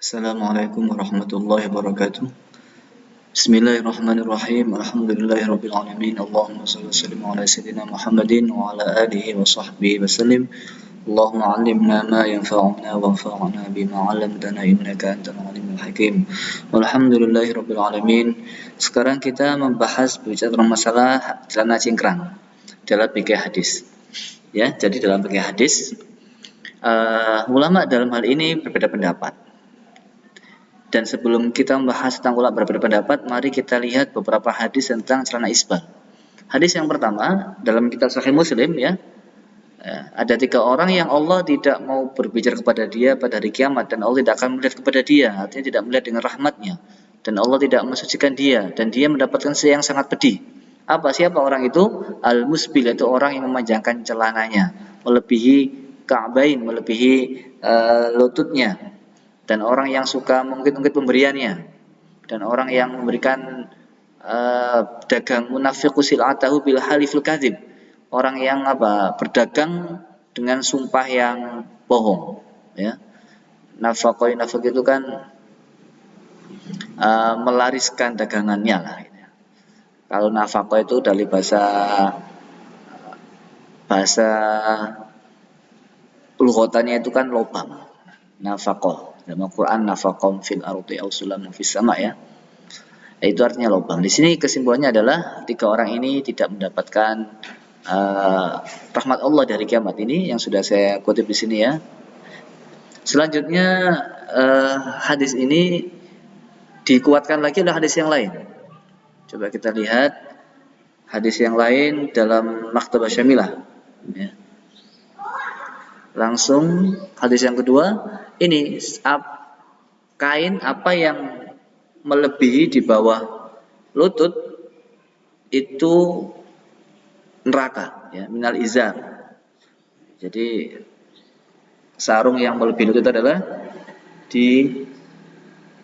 Assalamualaikum warahmatullahi wabarakatuh. Bismillahirrahmanirrahim. Alhamdulillahirabbil alamin. Allahumma shalli wa sallim ala sayyidina Muhammadin wa ala alihi wa sahbihi wasallim. Allahumma 'allimna ma yanfa'una wanfa'na bima 'allamtana innaka antal alimul hakim. Walhamdulillahirabbil alamin. Sekarang kita membahas bicara masalah celana cingkrang dalam fikih hadis. Ya, jadi dalam fikih hadis ulama dalam hal ini berbeda pendapat. Dan sebelum kita membahas tentang ulama berbeda pendapat, mari kita lihat beberapa hadis tentang celana isbal. Hadis yang pertama dalam kitab Sahih Muslim, ya, ada 3 orang yang Allah tidak mau berbicara kepada dia pada hari kiamat, dan Allah tidak akan melihat kepada dia, artinya tidak melihat dengan rahmatnya, dan Allah tidak mensucikan dia, dan dia mendapatkan yang sangat pedih. Siapa orang itu? Al-musbil, itu orang yang memanjangkan celananya melebihi ka'bain, melebihi lututnya, dan orang yang suka mengungkit-ungkit pemberiannya, dan orang yang memberikan dagang munafiqu sil'atahu bil halifil kadzib, orang yang berdagang dengan sumpah yang bohong, ya. Nafaq itu kan melariskan dagangannya lah. Kalau nafaq itu dari bahasa lughatannya itu kan lubang. Nafaqah dalam Al-Quran, nafaqam fil ardi aw sulamun fis sama, ya. Itu artinya lubang. Di sini kesimpulannya adalah 3 orang ini tidak mendapatkan rahmat Allah dari kiamat ini, yang sudah saya kutip di sini, ya. Selanjutnya hadis ini dikuatkan lagi oleh hadis yang lain. Coba kita lihat hadis yang lain dalam Maktabah Syamilah, ya. Langsung hadis yang kedua, ini kain apa yang melebihi di bawah lutut itu neraka, ya, minal izar. Jadi sarung yang melebihi lutut adalah di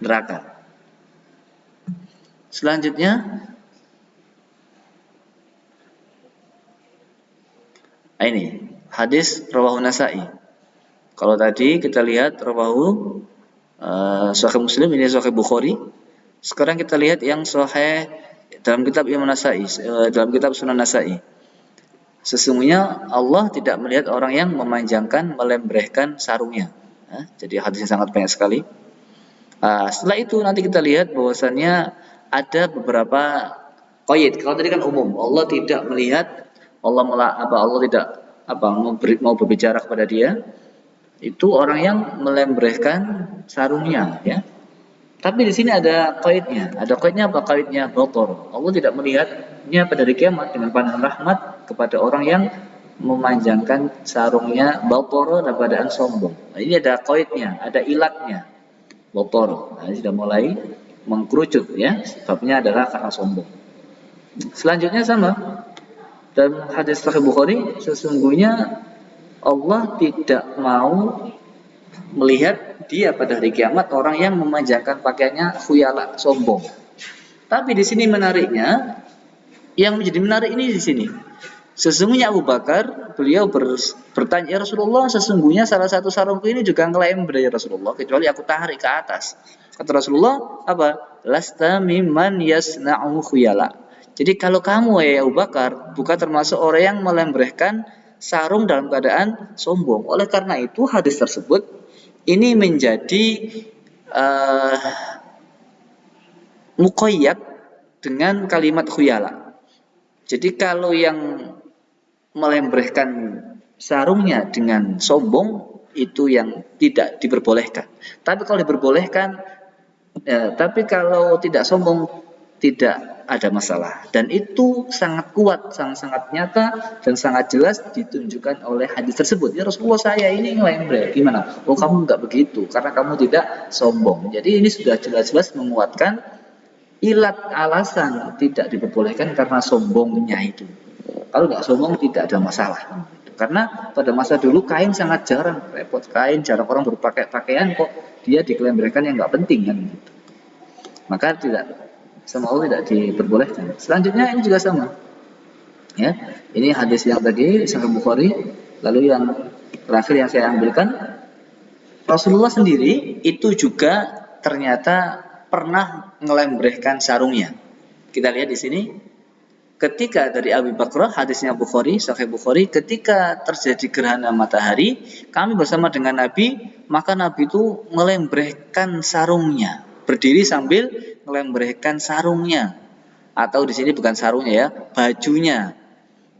neraka. Selanjutnya ini hadis rawahu Nasa'i. Kalau tadi kita lihat rawahu Sahih Muslim, ini Sahih Bukhari. Sekarang kita lihat yang Sahih dalam kitab Imam Nasa'i, dalam kitab Sunan Nasa'i. Sesungguhnya Allah tidak melihat orang yang memanjangkan, melembrehkan sarungnya. Jadi hadisnya sangat banyak sekali. Setelah itu nanti kita lihat bahwasannya ada beberapa qaid. Kalau tadi kan umum, Allah tidak melihat, Allah tidak mau berbicara kepada dia, itu orang yang melembrehkan sarungnya, ya. Tapi di sini ada qaidnya. Ada qaidnya apa? Qaidnya bator. Allah tidak melihatnya pada hari kiamat dengan pandangan rahmat kepada orang yang memanjangkan sarungnya bator dalam keadaan sombong. Nah, ini ada qaidnya, ada ilatnya. Bator. Nah, ini sudah mulai mengkerucut, ya. Sebabnya adalah karena sombong. Selanjutnya sama. Dalam hadis Sahih Bukhari, sesungguhnya Allah tidak mau melihat dia pada hari kiamat orang yang memanjangkan pakaiannya khuyala, sombong. Tapi di sini menariknya, yang menjadi menarik ini di sini. Sesungguhnya Abu Bakar, beliau bertanya, "Ya Rasulullah, sesungguhnya salah satu sarungku ini juga ngelembre ya Rasulullah, kecuali aku tarik ke atas." Kata Rasulullah, "Lasta mimman yasna'u khuyala." Jadi kalau kamu, ya Abu Bakar, bukan termasuk orang yang melembrehkan sarung dalam keadaan sombong. Oleh karena itu hadis tersebut ini menjadi muqayyad dengan kalimat khuyala. Jadi kalau yang melembrehkan sarungnya dengan sombong itu yang tidak diperbolehkan. Tapi kalau diperbolehkan, tapi kalau tidak sombong tidak ada masalah. Dan itu sangat kuat, sangat nyata dan sangat jelas ditunjukkan oleh hadis tersebut. Ya Rasulullah, saya ini ngelembre. Gimana? Oh, kamu enggak begitu karena kamu tidak sombong. Jadi ini sudah jelas-jelas menguatkan ilat alasan tidak diperbolehkan karena sombongnya itu. Kalau nggak sombong tidak ada masalah. Karena pada masa dulu kain sangat jarang, repot kain, jarang orang berpakai pakaian, kok dia dikelembrehkan yang nggak penting kan gitu. Maka sama Allah tidak diperbolehkan. Selanjutnya ini juga sama. Ya, ini hadis yang tadi Sahih Bukhari, lalu yang terakhir yang saya ambilkan Rasulullah sendiri itu juga ternyata pernah ngelembrehkan sarungnya. Kita lihat di sini, ketika dari Abu Bakrah, hadisnya Bukhari, Sahih Bukhari, ketika terjadi gerhana matahari, kami bersama dengan Nabi, maka Nabi itu melembrehkan sarungnya, berdiri sambil melembrehkan sarungnya, atau di sini bukan sarungnya ya, bajunya,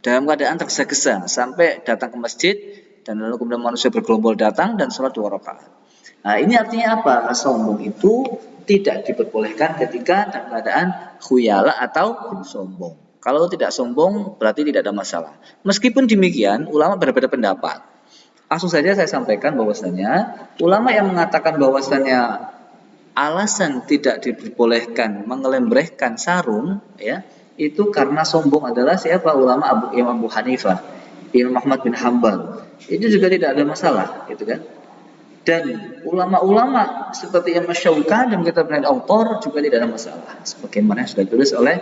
dalam keadaan tergesa-gesa sampai datang ke masjid, dan lalu kemudian manusia bergerombol datang dan sholat 2 rakaat. Nah, ini artinya apa? Sombong itu tidak diperbolehkan ketika dalam keadaan khuyala atau sombong. Kalau tidak sombong berarti tidak ada masalah. Meskipun demikian, ulama berbeda pendapat. Langsung saja saya sampaikan bahwasanya ulama yang mengatakan bahwasanya alasan tidak diperbolehkan mengelembrehkan sarung ya, itu karena sombong adalah siapa? Ulama Imam Abu Hanifah, Imam Ahmad bin Hambal. Itu juga tidak ada masalah, gitu kan? Dan ulama-ulama seperti Imam Syaukani dan kitab Al-Autor juga tidak ada masalah, sebagaimana yang sudah ditulis oleh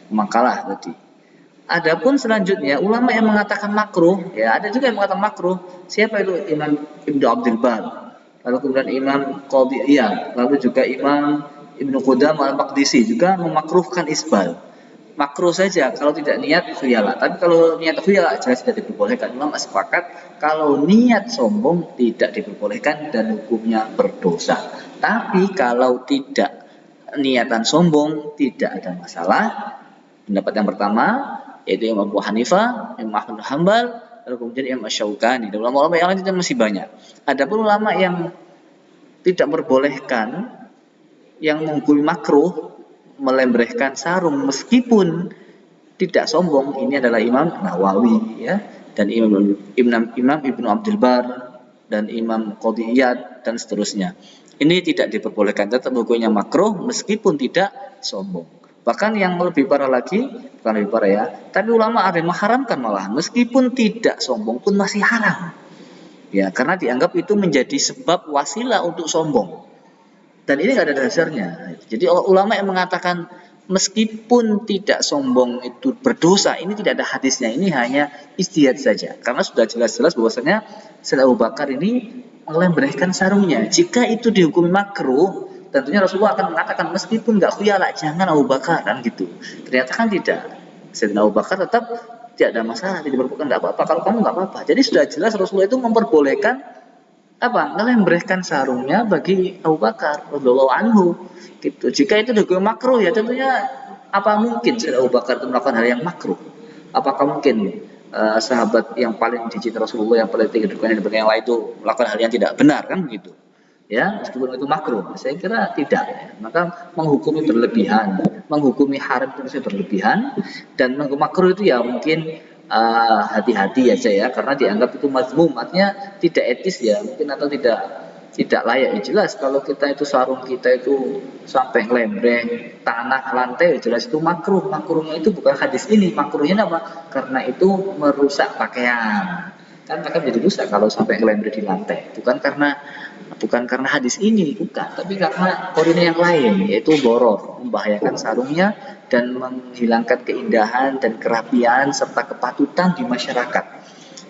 makalah tadi. Adapun selanjutnya ulama yang mengatakan makruh, ya ada juga yang mengatakan makruh. Siapa itu? Imam Ibnu Abdul Bar, lalu kemudian Imam Qadhi Iyad, lalu juga Imam Ibnu Qudamah Al-Maqdisi juga memakruhkan isbal. Makruh saja kalau tidak niat khuyala. Tapi kalau niat khuyala jelas tidak diperbolehkan. Ulama sepakat kalau niat sombong tidak diperbolehkan dan hukumnya berdosa. Tapi kalau tidak niatan sombong tidak ada masalah. Pendapat yang pertama yaitu Imam Abu Hanifah, Imam Ahmad bin Hambal, lalu kemudian Imam Syaukani. Dan ulama-ulama yang lain itu masih banyak. Adapun ulama yang tidak memperbolehkan, yang menghukumi makruh melembrehkan sarung meskipun tidak sombong, ini adalah Imam Nawawi ya, dan Imam Ibnu Abdul Bar dan Imam Qadhi Iyad dan seterusnya. Ini tidak diperbolehkan, tetap hukumnya makruh meskipun tidak sombong. Bahkan yang lebih parah lagi, bukan lebih parah ya, tapi ulama ada yang mengharamkan malah meskipun tidak sombong pun masih haram. Ya, karena dianggap itu menjadi sebab wasilah untuk sombong. Dan ini nggak ada dasarnya. Jadi ulama yang mengatakan meskipun tidak sombong itu berdosa, ini tidak ada hadisnya. Ini hanya ijtihad saja. Karena sudah jelas-jelas bahwasanya Sayyidina Abu Bakar ini melembrehkan sarungnya. Jika itu dihukumi makruh, tentunya Rasulullah akan mengatakan meskipun nggak khuyala, jangan Abu Bakar kan gitu. Ternyata kan tidak. Sayyidina Abu Bakar tetap tidak ada masalah, tidak berbukan nggak apa-apa. Kalau kamu nggak apa-apa. Jadi sudah jelas Rasulullah itu memperbolehkan apa? Melembrehkan sarungnya bagi Abu Bakar radhiyallahu anhu gitu. Jika itu dihukum makruh ya tentunya apa mungkin Abu Bakar itu melakukan hal yang makruh? Apakah mungkin sahabat yang paling dicintai Rasulullah, yang paling tinggi kedudukannya dibanding yang lain itu melakukan hal yang tidak benar kan begitu? Ya, meskipun itu makruh, saya kira tidak. Ya. Maka menghukumi berlebihan, menghukumi haram itu berlebihan, dan menghukumi makruh itu ya mungkin hati-hati aja ya, karena dianggap itu mazmum, artinya tidak etis ya, mungkin atau tidak layak. Ya jelas kalau kita itu sarung kita itu sampai ngelembreng tanah lantai, ya jelas itu makruh. Makruhnya itu bukan hadis ini, makruhnya apa? Karena itu merusak pakaian. Kan pakaian jadi rusak kalau sampai ngelembreng di lantai. Bukan karena hadis ini, bukan, tapi karena korina yang lain, yaitu boror, membahayakan sarungnya dan menghilangkan keindahan dan kerapian serta kepatutan di masyarakat.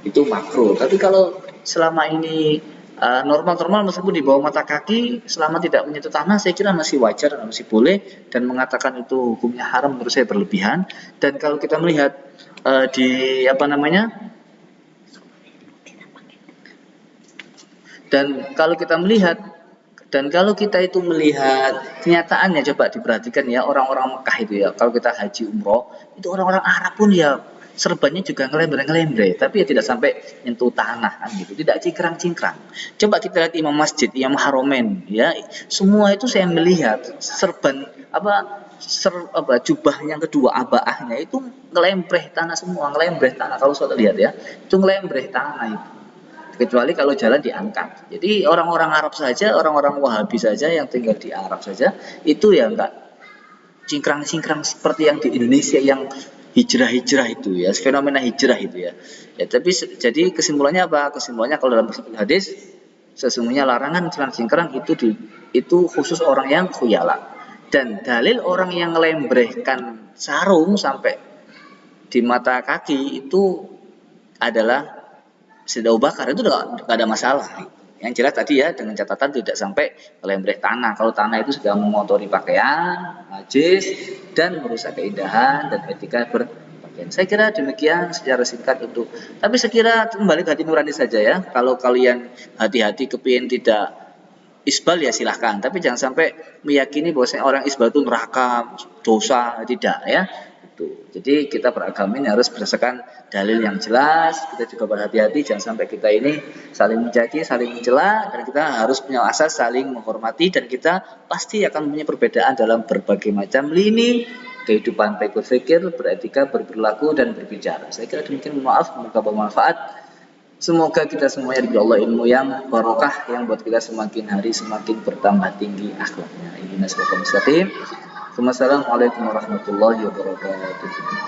Itu makruh. Tapi kalau selama ini normal-normal meskipun di bawah mata kaki, selama tidak menyentuh tanah, saya kira masih wajar dan masih boleh, dan mengatakan itu hukumnya haram menurut saya berlebihan. Dan kalau kita melihat di apa namanya, dan kalau kita itu melihat kenyataannya, coba diperhatikan ya, orang-orang Mekah itu ya, kalau kita haji umroh itu orang-orang Arab pun ya serbannya juga ngelembre, tapi ya tidak sampai nyentuh tanah kan gitu, tidak cingkrang-cingkrang. Coba kita lihat imam masjid, imam haromen ya, semua itu saya melihat serban jubah yang kedua, abaahnya itu ngelembreh tanah semua, ngelembreh tanah. Kalau sudah lihat ya, itu ngelembreh tanah itu, kecuali kalau jalan diangkat. Jadi orang-orang Arab saja, orang-orang Wahabi saja yang tinggal di Arab saja, itu ya enggak cingkrang-cingkrang seperti yang di Indonesia yang hijrah-hijrah itu ya, fenomena hijrah itu ya. Ya tapi jadi kesimpulannya apa? Kesimpulannya kalau dalam hadis sesungguhnya larangan cingkrang-cingkrang itu khusus orang yang khuyala. Dan dalil orang yang ngelembrehkan sarung sampai di mata kaki itu adalah Sayyidina Abu Bakar, itu nggak ada masalah. Yang jelas tadi ya, dengan catatan tidak sampai melempar tanah. Kalau tanah itu sudah mengotori pakaian, najis, dan merusak keindahan dan etika berpakaian. Saya kira demikian secara singkat untuk. Tapi saya kira kembali ke hati nurani saja ya. Kalau kalian hati-hati kepingin tidak isbal ya silahkan, tapi jangan sampai meyakini bahwa orang isbal itu neraka, dosa, tidak ya. Jadi kita beragama ini harus berdasarkan dalil yang jelas. Kita juga berhati-hati jangan sampai kita ini saling mencaci, saling mencela, dan kita harus punya asas saling menghormati, dan kita pasti akan punya perbedaan dalam berbagai macam lini kehidupan, baik berpikir, beretika, berperilaku, dan berbicara. Saya kira demikian. Maaf, semoga bermanfaat. Semoga kita semuanya diberi Allah ilmu yang barokah, yang buat kita semakin hari semakin bertambah tinggi akhlaknya. Ini nasibul mustaqim. Wassalamualaikum warahmatullahi wabarakatuh.